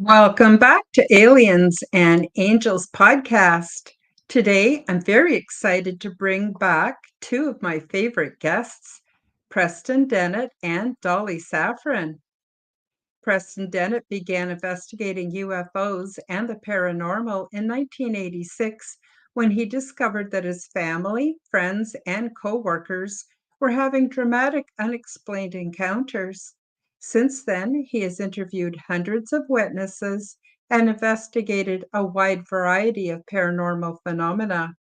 Welcome back to Aliens and Angels podcast. Today, I'm very excited to bring back two of my favorite guests, Preston Dennett and Dolly Safran. Preston Dennett began investigating UFOs and the paranormal in 1986 when he discovered that his family, friends, and coworkers were having dramatic, unexplained encounters. Since then, he has interviewed hundreds of witnesses and investigated a wide variety of paranormal phenomena.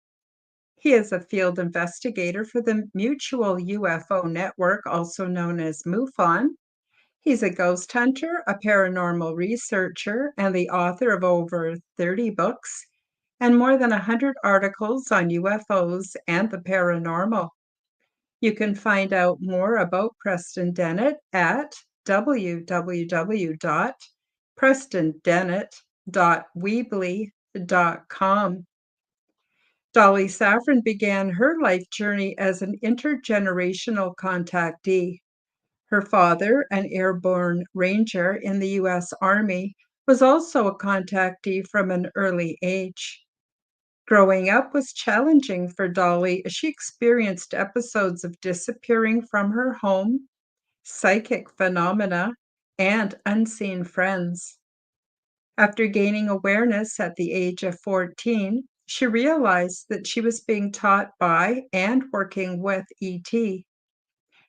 He is a field investigator for the Mutual UFO Network, also known as MUFON. He's a ghost hunter, a paranormal researcher, and the author of over 30 books and more than 100 articles on UFOs and the paranormal. You can find out more about Preston Dennett at www.prestondennett.weebly.com. Dolly Safran began her life journey as an intergenerational contactee. Her father, an airborne ranger in the U.S. Army, was also a contactee from an early age. Growing up was challenging for Dolly as she experienced episodes of disappearing from her home, psychic phenomena, and unseen friends. After gaining awareness at the age of 14, she realized that she was being taught by and working with ET.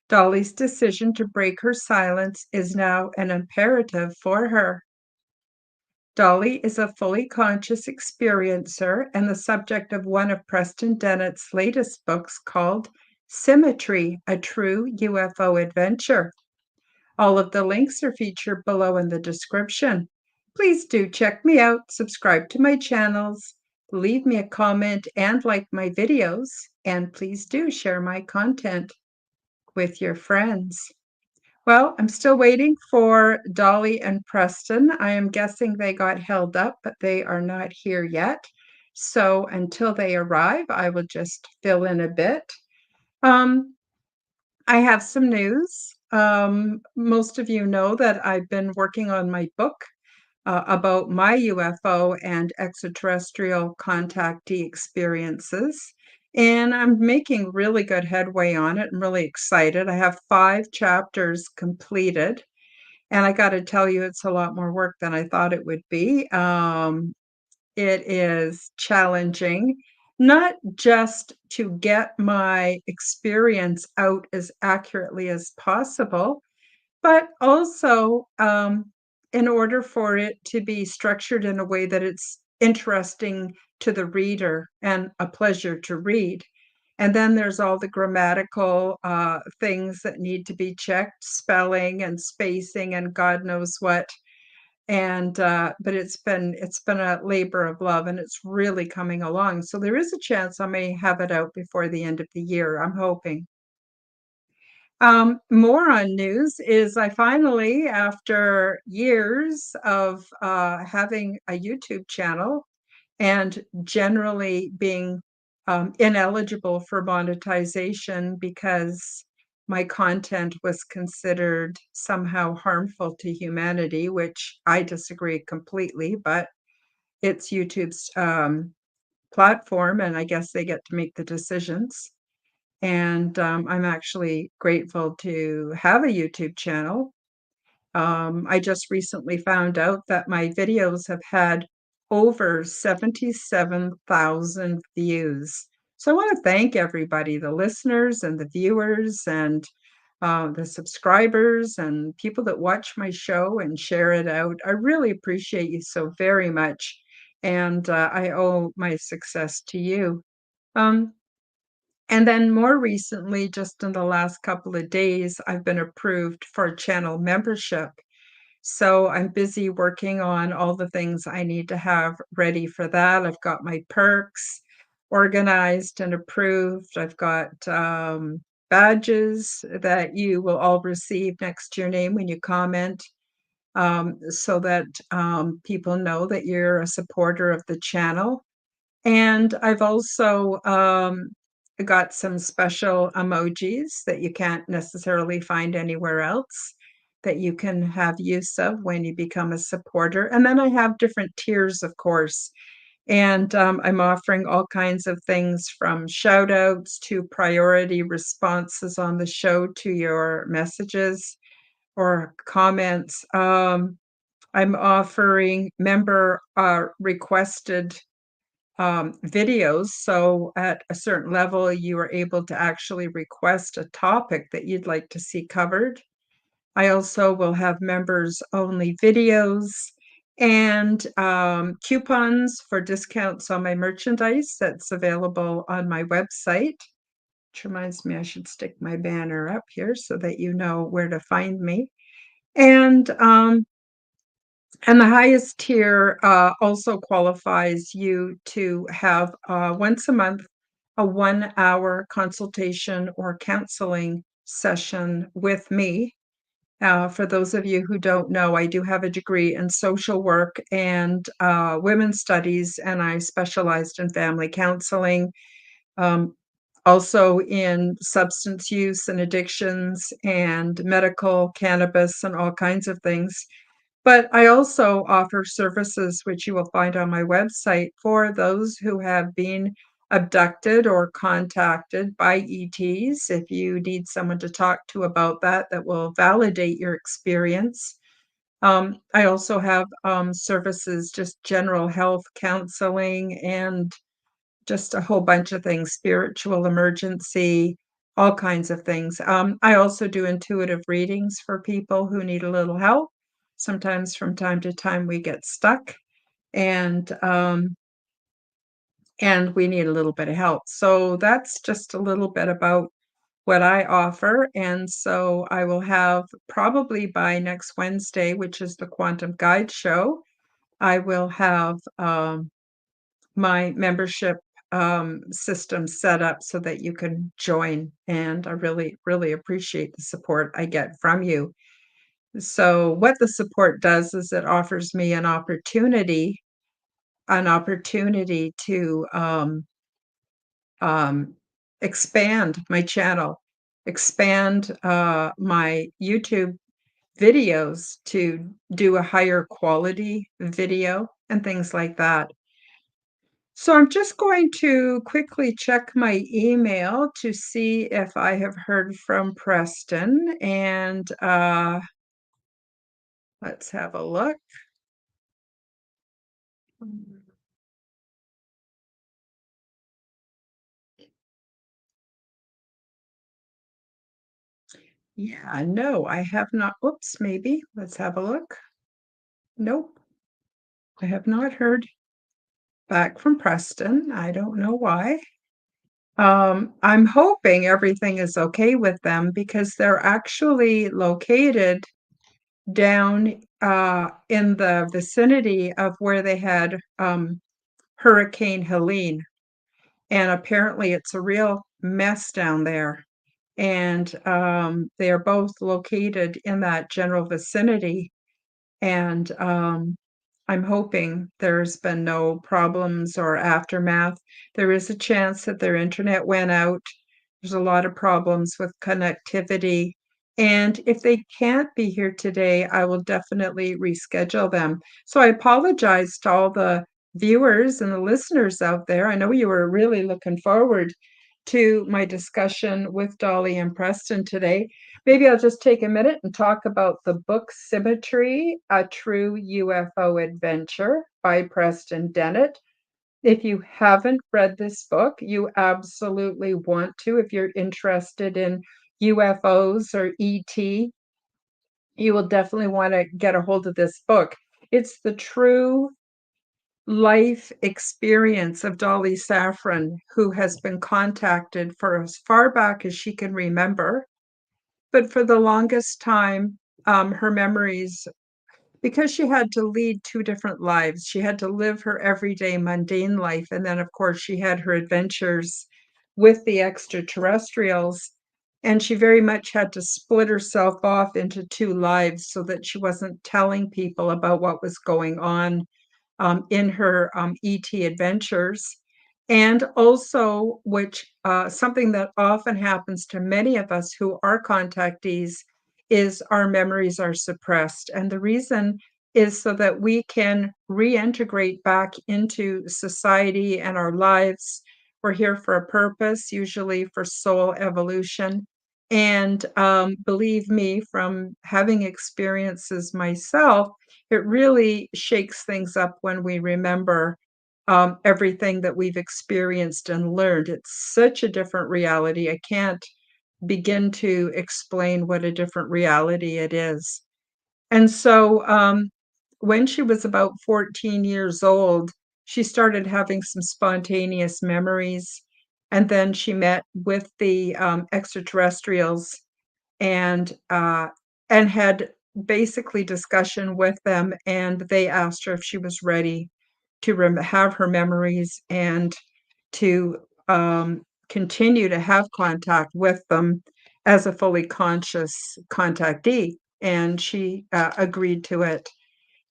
Dolly's decision to break her silence is now an imperative for her. Dolly is a fully conscious experiencer and the subject of one of Preston Dennett's latest books called Symmetry, a True UFO Adventure. All of the links are featured below in the description. Please do check me out, subscribe to my channels, leave me a comment and like my videos, and please do share my content with your friends. Well, I'm still waiting for Dolly and Preston. I am guessing they got held up, but they are not here yet. So until they arrive, I will just fill in a bit. I have some news. Most of you know that I've been working on my book about my UFO and extraterrestrial contactee experiences. And I'm making really good headway on it. I'm really excited. I have 5 chapters completed. And I got to tell you, it's a lot more work than I thought it would be. It is challenging, not just to get my experience out as accurately as possible, but also in order for it to be structured in a way that it's interesting to the reader and a pleasure to read. And then there's all the grammatical things that need to be checked, spelling and spacing and God knows what. And but it's been a labor of love, and it's really coming along. So there is a chance I may have it out before the end of the year. I'm hoping. More on news is I finally, after years of having a YouTube channel and generally being ineligible for monetization because my content was considered somehow harmful to humanity, which I disagree completely, but it's YouTube's platform, and I guess they get to make the decisions. And I'm actually grateful to have a YouTube channel. I just recently found out that my videos have had over 77,000 views. So I want to thank everybody, the listeners and the viewers and the subscribers and people that watch my show and share it out. I really appreciate you so very much. And I owe my success to you. Um, And then more recently, just in the last couple of days, I've been approved for channel membership. So I'm busy working on all the things I need to have ready for that. I've got my perks organized and approved. I've got badges that you will all receive next to your name when you comment, so that people know that you're a supporter of the channel. And I've also got some special emojis that you can't necessarily find anywhere else that you can have use of when you become a supporter. And then I have different tiers, of course. And I'm offering all kinds of things from shout outs to priority responses on the show to your messages or comments. I'm offering member requested videos. So at a certain level, you are able to actually request a topic that you'd like to see covered. I also will have members only videos and coupons for discounts on my merchandise that's available on my website. Which reminds me, I should stick my banner up here so that you know where to find me. And the highest tier also qualifies you to have once a month a 1 hour consultation or counseling session with me. For those of you who don't know, I do have a degree in social work and women's studies, and I specialized in family counseling, um, also in substance use and addictions and medical cannabis and all kinds of things. But I also offer services, which you will find on my website, for those who have been abducted or contacted by ETs. If you need someone to talk to about that, that will validate your experience. I also have services, just general health counseling and just a whole bunch of things, spiritual emergency, all kinds of things. I also do intuitive readings for people who need a little help. Sometimes from time to time we get stuck and we need a little bit of help. So that's just a little bit about what I offer. And so I will have probably by next Wednesday, which is the Quantum Guide Show, I will have my membership system set up so that you can join. And I really, really appreciate the support I get from you. So what the support does is it offers me an opportunity to um, expand my channel, expand my YouTube videos to do a higher quality video and things like that. So I'm just going to quickly check my email to see if I have heard from Preston, and let's have a look. Yeah, no, I have not. Oops, maybe. Let's have a look. Nope, I have not heard back from Preston. I don't know why. I'm hoping everything is okay with them because they're actually located down in the vicinity of where they had Hurricane Helene. And apparently it's a real mess down there. And they are both located in that general vicinity. And I'm hoping there's been no problems or aftermath. There is a chance that their internet went out. There's a lot of problems with connectivity. And if they can't be here today, I will definitely reschedule them. So I apologize to all the viewers and the listeners out there. I know you were really looking forward to my discussion with Dolly and Preston today. Maybe I'll just take a minute and talk about the book Symmetry, A True UFO Adventure by Preston Dennett. If you haven't read this book, you absolutely want to. If you're interested in UFOs or ET, you will definitely want to get a hold of this book. It's the true life experience of Dolly Safran, who has been contacted for as far back as she can remember. But for the longest time, her memories, because she had to lead two different lives, she had to live her everyday mundane life. And then, of course, she had her adventures with the extraterrestrials. And she very much had to split herself off into two lives so that she wasn't telling people about what was going on in her ET adventures. And also, which something that often happens to many of us who are contactees is our memories are suppressed. And the reason is so that we can reintegrate back into society and our lives. We're here for a purpose, usually for soul evolution. And believe me, from having experiences myself, it really shakes things up when we remember everything that we've experienced and learned. It's such a different reality. I can't begin to explain what a different reality it is. And so when she was about 14 years old, she started having some spontaneous memories. And then she met with the extraterrestrials and had basically discussion with them, and they asked her if she was ready to have her memories and to continue to have contact with them as a fully conscious contactee. And she agreed to it.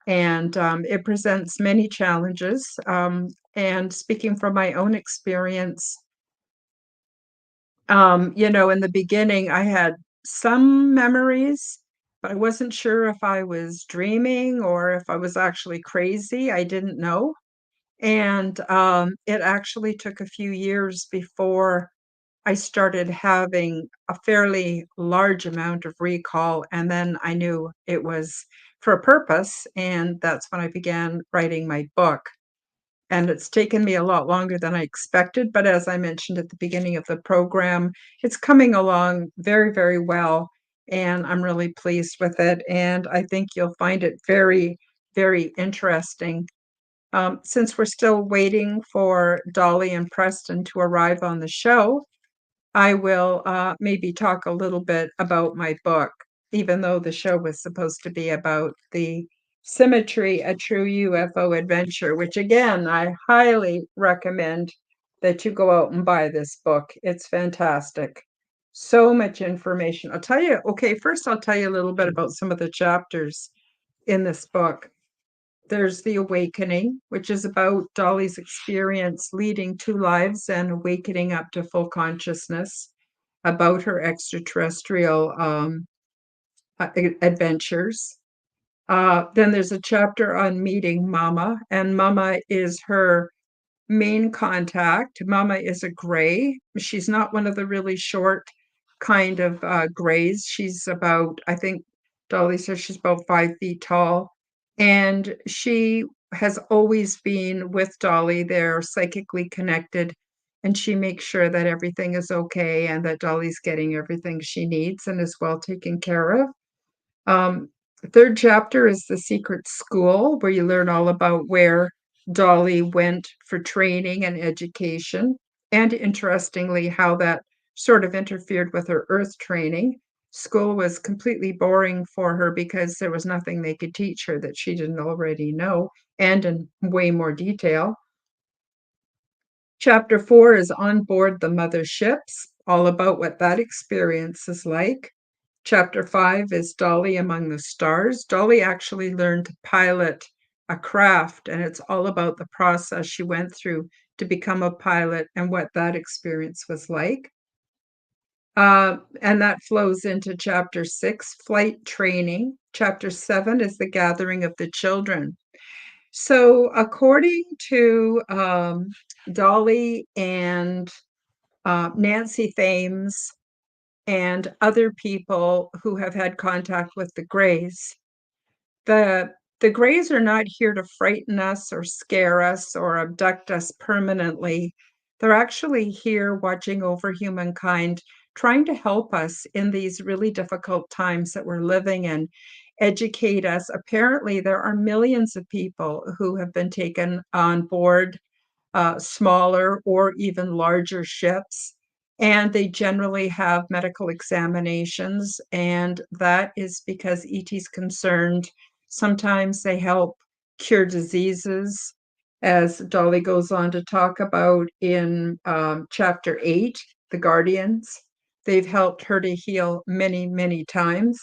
And it presents many challenges. And speaking from my own experience, in the beginning, I had some memories, but I wasn't sure if I was dreaming or if I was actually crazy. I didn't know. And it actually took a few years before I started having a fairly large amount of recall. And then I knew it was for a purpose. And that's when I began writing my book. And it's taken me a lot longer than I expected, but as I mentioned at the beginning of the program, it's coming along very, very well, and I'm really pleased with it, and I think you'll find it very, very interesting. Since we're still waiting for Dolly and Preston to arrive on the show, I will maybe talk a little bit about my book, even though the show was supposed to be about the Symmetry, a True UFO Adventure, which again, I highly recommend that you go out and buy this book. It's fantastic. So much information. I'll tell you, okay, first I'll tell you a little bit about some of the chapters in this book. There's The Awakening, which is about Dolly's experience leading two lives and awakening up to full consciousness, about her extraterrestrial adventures. Then there's a chapter on meeting Mama, and Mama is her main contact. Mama is a gray. She's not one of the really short kind of grays. She's about, I think Dolly says she's about 5 feet tall. And she has always been with Dolly. They're psychically connected. And she makes sure that everything is okay and that Dolly's getting everything she needs and is well taken care of. The third chapter is The Secret School, where you learn all about where Dolly went for training and education, and interestingly, how that sort of interfered with her Earth training. School was completely boring for her because there was nothing they could teach her that she didn't already know, and in way more detail. Chapter 4 is On Board the Mother Ships, all about what that experience is like. Chapter 5 is Dolly Among the Stars. Dolly actually learned to pilot a craft, and it's all about the process she went through to become a pilot and what that experience was like. And that flows into Chapter 6, Flight Training. Chapter 7 is The Gathering of the Children. So, according to Dolly and Nancy Thames, and other people who have had contact with the Greys. The the Greys are not here to frighten us or scare us or abduct us permanently. They're actually here watching over humankind, trying to help us in these really difficult times that we're living in. educate us. Apparently, there are millions of people who have been taken on board smaller or even larger ships, and they generally have medical examinations, and that is because ET's concerned. Sometimes they help cure diseases, as Dolly goes on to talk about in chapter 8, The Guardians. They've helped her to heal many, many times.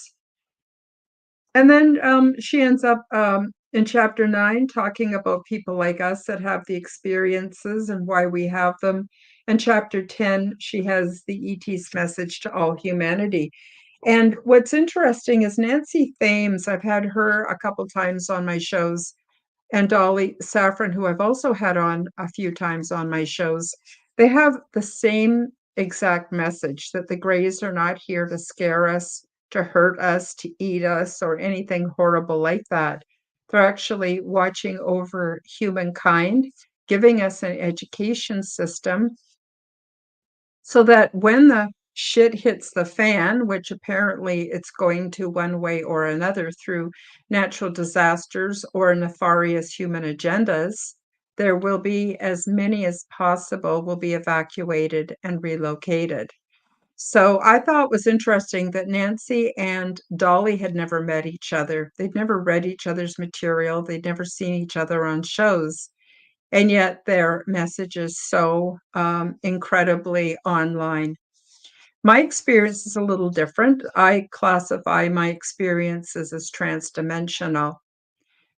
And then she ends up in chapter 9 talking about people like us that have the experiences and why we have them. And chapter 10, she has the ET's message to all humanity. And what's interesting is Nancy Thames, I've had her a couple times on my shows, and Dolly Safran, who I've also had on a few times on my shows. They have the same exact message, that the Greys are not here to scare us, to hurt us, to eat us, or anything horrible like that. They're actually watching over humankind, giving us an education system so that when the shit hits the fan, which apparently it's going to one way or another through natural disasters or nefarious human agendas, there will be as many as possible will be evacuated and relocated. So I thought it was interesting that Nancy and Dolly had never met each other. They'd never read each other's material. They'd never seen each other on shows. And yet their message is so incredibly online. My experience is a little different. I classify my experiences as transdimensional.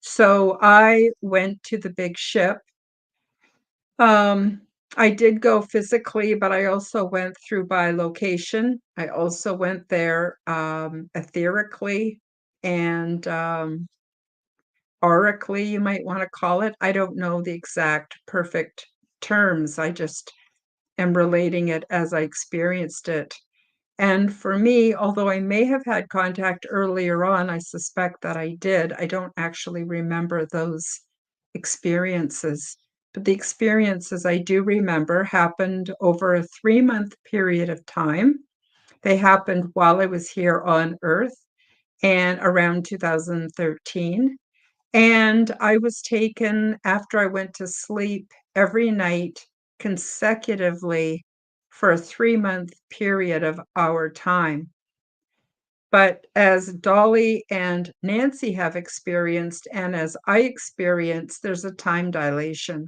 So I went to the big ship. Um, I did go physically, but I also went through by location. I also went there etherically and aurically, you might want to call it. I don't know the exact perfect terms. I just am relating it as I experienced it. And for me, although I may have had contact earlier on, I suspect that I did. I don't actually remember those experiences. But the experiences I do remember happened over a 3-month period of time. They happened while I was here on Earth and around 2013. And I was taken after I went to sleep every night consecutively for a 3-month period of our time. But as Dolly and Nancy have experienced, and as I experienced, there's a time dilation.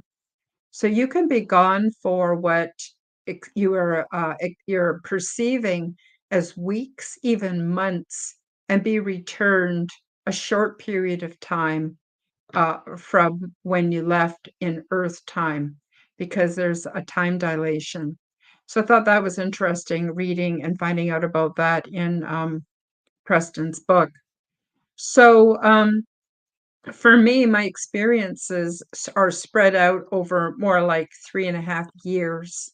So you can be gone for what you're perceiving as weeks, even months, and be returned a short period of time from when you left in Earth time, because there's a time dilation. So I thought that was interesting reading and finding out about that in Preston's book. So for me, my experiences are spread out over more like 3.5 years.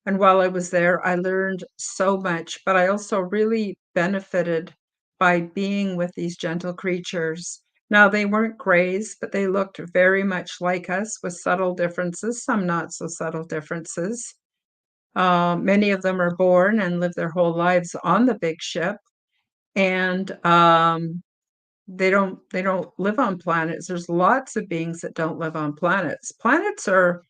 And while I was there, I learned so much, but I also really benefited by being with these gentle creatures. Now, they weren't grays, but they looked very much like us with subtle differences, some not so subtle differences. Many of them are born and live their whole lives on the big ship, and they don't live on planets. There's lots of beings that don't live on planets. Planets are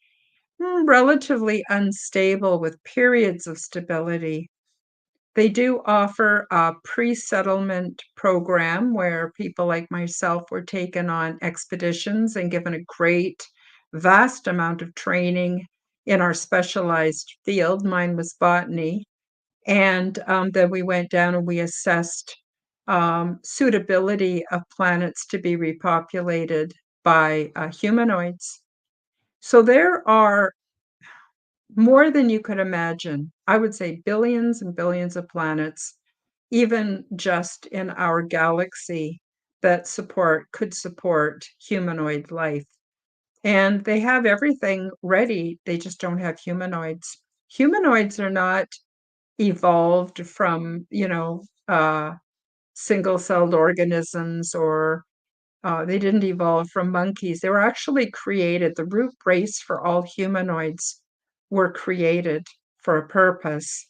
relatively unstable with periods of stability. They do offer a pre-settlement program where people like myself were taken on expeditions and given a great, vast amount of training in our specialized field. Mine was botany. And then we went down and we assessed suitability of planets to be repopulated by humanoids. So there are more than you could imagine. I would say billions and billions of planets, even just in our galaxy, that could support humanoid life. And they have everything ready. They just don't have humanoids. Humanoids are not evolved from, single-celled organisms, or they didn't evolve from monkeys. They were actually created. The root race for all humanoids were created for a purpose.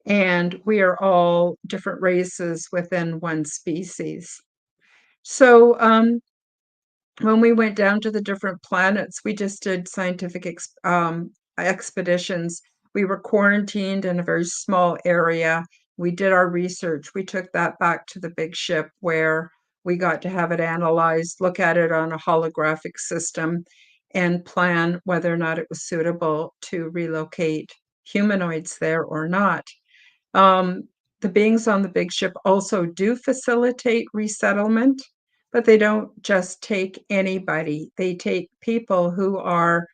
And we are all different races within one species. So, when we went down to the different planets, we just did scientific expeditions. We were quarantined in a very small area. We did our research. We took that back to the big ship where we got to have it analyzed, look at it on a holographic system, and plan whether or not it was suitable to relocate humanoids there or not. Um, the beings on the big ship also do facilitate resettlement, but they don't just take anybody. They take people who are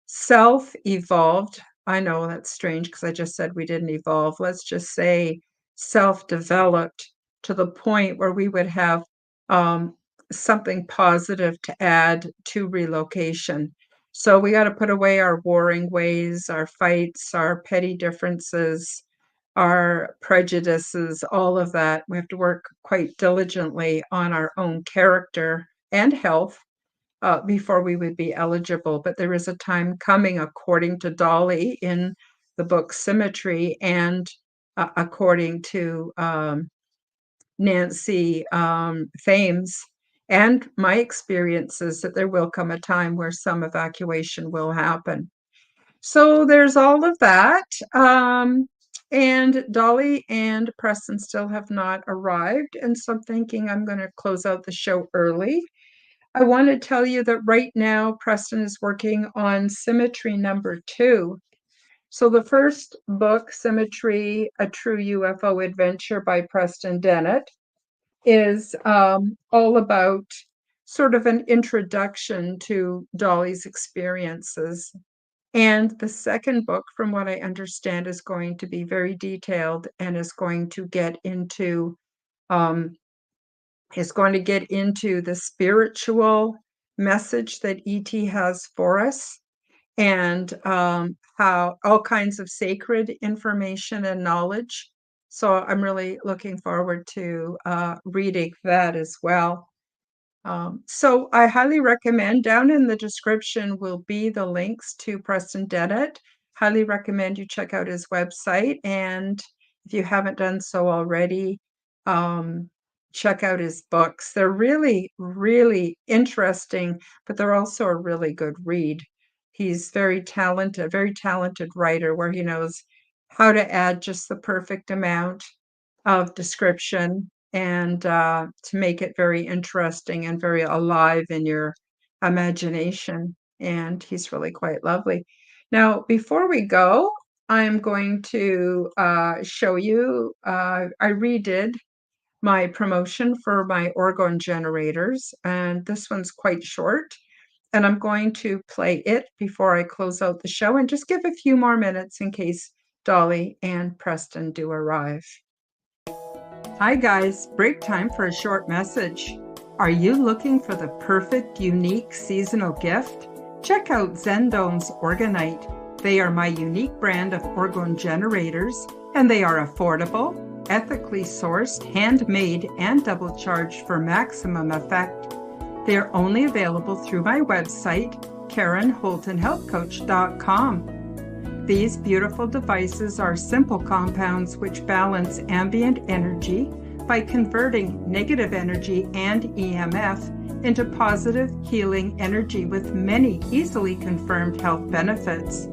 self-evolved. I know that's strange because I just said we didn't evolve. Let's just say self-developed to the point where we would have um, something positive to add to relocation. So we got to put away our warring ways, our fights, our petty differences, our prejudices, all of that. We have to work quite diligently on our own character and health before we would be eligible. But there is a time coming, according to Dolly in the book Symmetry, and according to Nancy Thames, and my experiences, that there will come a time where some evacuation will happen. So there's all of that. And Dolly and Preston still have not arrived. And so I'm thinking I'm going to close out the show early. I want to tell you that right now, Preston is working on Symmetry #2. So the first book, Symmetry, A True UFO Adventure by Preston Dennett, is all about sort of an introduction to Dolly's experiences. And the second book, from what I understand, is going to be very detailed and um, is going to get into the spiritual message that ET has for us, and how all kinds of sacred information and knowledge. So I'm really looking forward to reading that as well. So I highly recommend, down in the description will be the links to Preston Dennett. Highly recommend you check out his website. And if you haven't done so already, um, check out his books. They're really, really interesting, but they're also a really good read. He's very talented writer where he knows how to add just the perfect amount of description, and to make it very interesting and very alive in your imagination. And he's really quite lovely. Now, before we go, I'm going to show you, I redid my promotion for my orgone generators, and this one's quite short. And I'm going to play it before I close out the show and just give a few more minutes in case Dolly and Preston do arrive. Hi guys, break time for a short message. Are you looking for the perfect, unique seasonal gift? Check out Zendome's Orgonite. They are my unique brand of orgone generators, and they are affordable, ethically sourced, handmade, and double charged for maximum effect. They are only available through my website, KarenHoltonHealthCoach.com. These beautiful devices are simple compounds which balance ambient energy by converting negative energy and EMF into positive healing energy with many easily confirmed health benefits.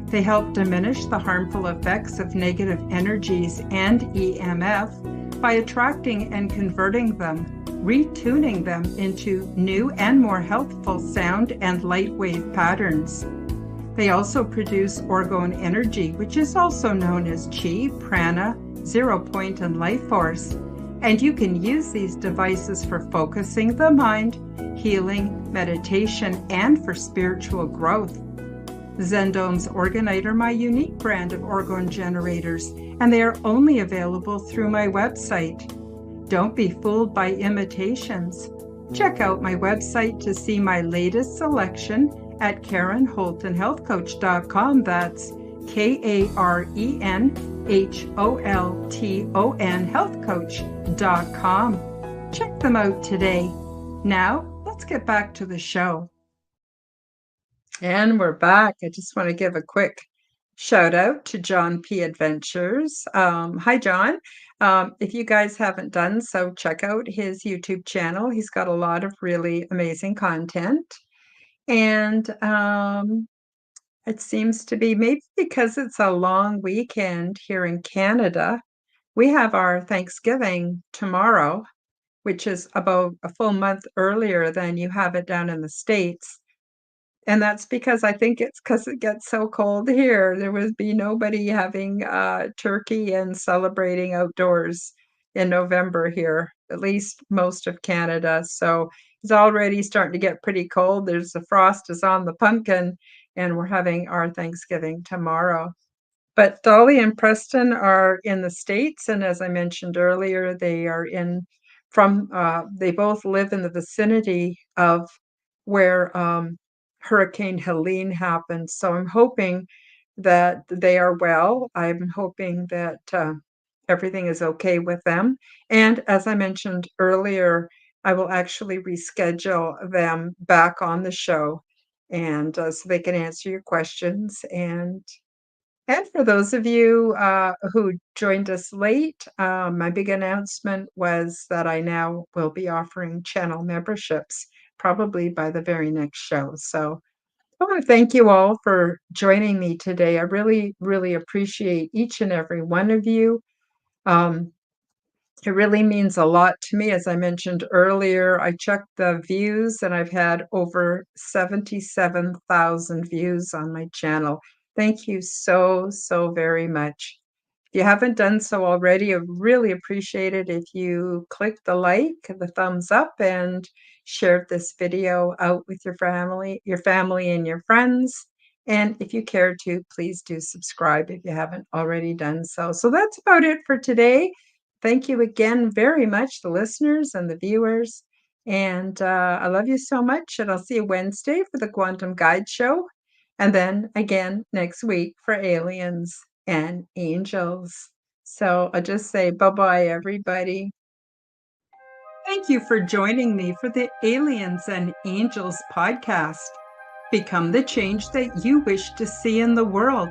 They help diminish the harmful effects of negative energies and EMF by attracting and converting them, retuning them into new and more healthful sound and light wave patterns. They also produce orgone energy, which is also known as chi, prana, zero point, and life force. And you can use these devices for focusing the mind, healing, meditation, and for spiritual growth. Zendome's Orgonite are my unique brand of orgone generators, and they are only available through my website. Don't be fooled by imitations. Check out my website to see my latest selection at KarenHoltonHealthCoach.com. That's KarenHolton Healthcoach.com. Check them out today. Now, let's get back to the show. And we're back. I just want to give a quick shout out to John P. Adventures. Hi, John. If you guys haven't done so, check out his YouTube channel. He's got a lot of really amazing content. And it seems to be maybe because it's a long weekend here in Canada, we have our Thanksgiving tomorrow, which is about a full month earlier than you have it down in the States. And that's because I think it's because it gets so cold here. There would be nobody having turkey and celebrating outdoors in November here, at least most of Canada. So it's already starting to get pretty cold. There's the frost is on the pumpkin, and we're having our Thanksgiving tomorrow. But Dolly and Preston are in the States, and as I mentioned earlier, they both live in the vicinity of where Hurricane Helene happened. So I'm hoping that they are well. I'm hoping that everything is okay with them. And as I mentioned earlier, I will actually reschedule them back on the show, and so they can answer your questions. And for those of you who joined us late, my big announcement was that I now will be offering channel memberships probably by the very next show. So I want to thank you all for joining me today. I really, really appreciate each and every one of you. Um, it really means a lot to me. As I mentioned earlier, I checked the views and I've had over 77,000 views on my channel. Thank you so, so very much. If you haven't done so already, I really appreciate it if you click the like, the thumbs up, and share this video out with your family and your friends. And if you care to, please do subscribe if you haven't already done so. So that's about it for today. Thank you again very much, the listeners and the viewers. And I love you so much. And I'll see you Wednesday for the Quantum Guide Show. And then again next week for aliens and angels. So I'll just say bye-bye, everybody. Thank you for joining me for the Aliens and Angels podcast. Become the change that you wish to see in the world.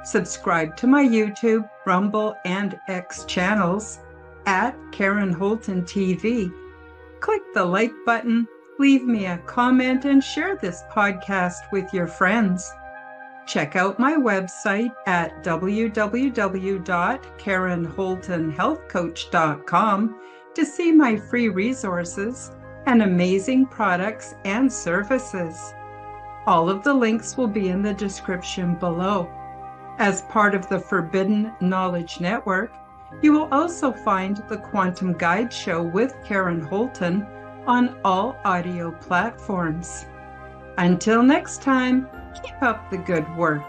Subscribe to my YouTube, Rumble, and X channels at Karen Holton TV. Click the like button, leave me a comment, and share this podcast with your friends. Check out my website at www.karenholtonhealthcoach.com to see my free resources and amazing products and services. All of the links will be in the description below. As part of the Forbidden Knowledge Network, you will also find the Quantum Guide Show with Karen Holton on all audio platforms. Until next time, keep up the good work.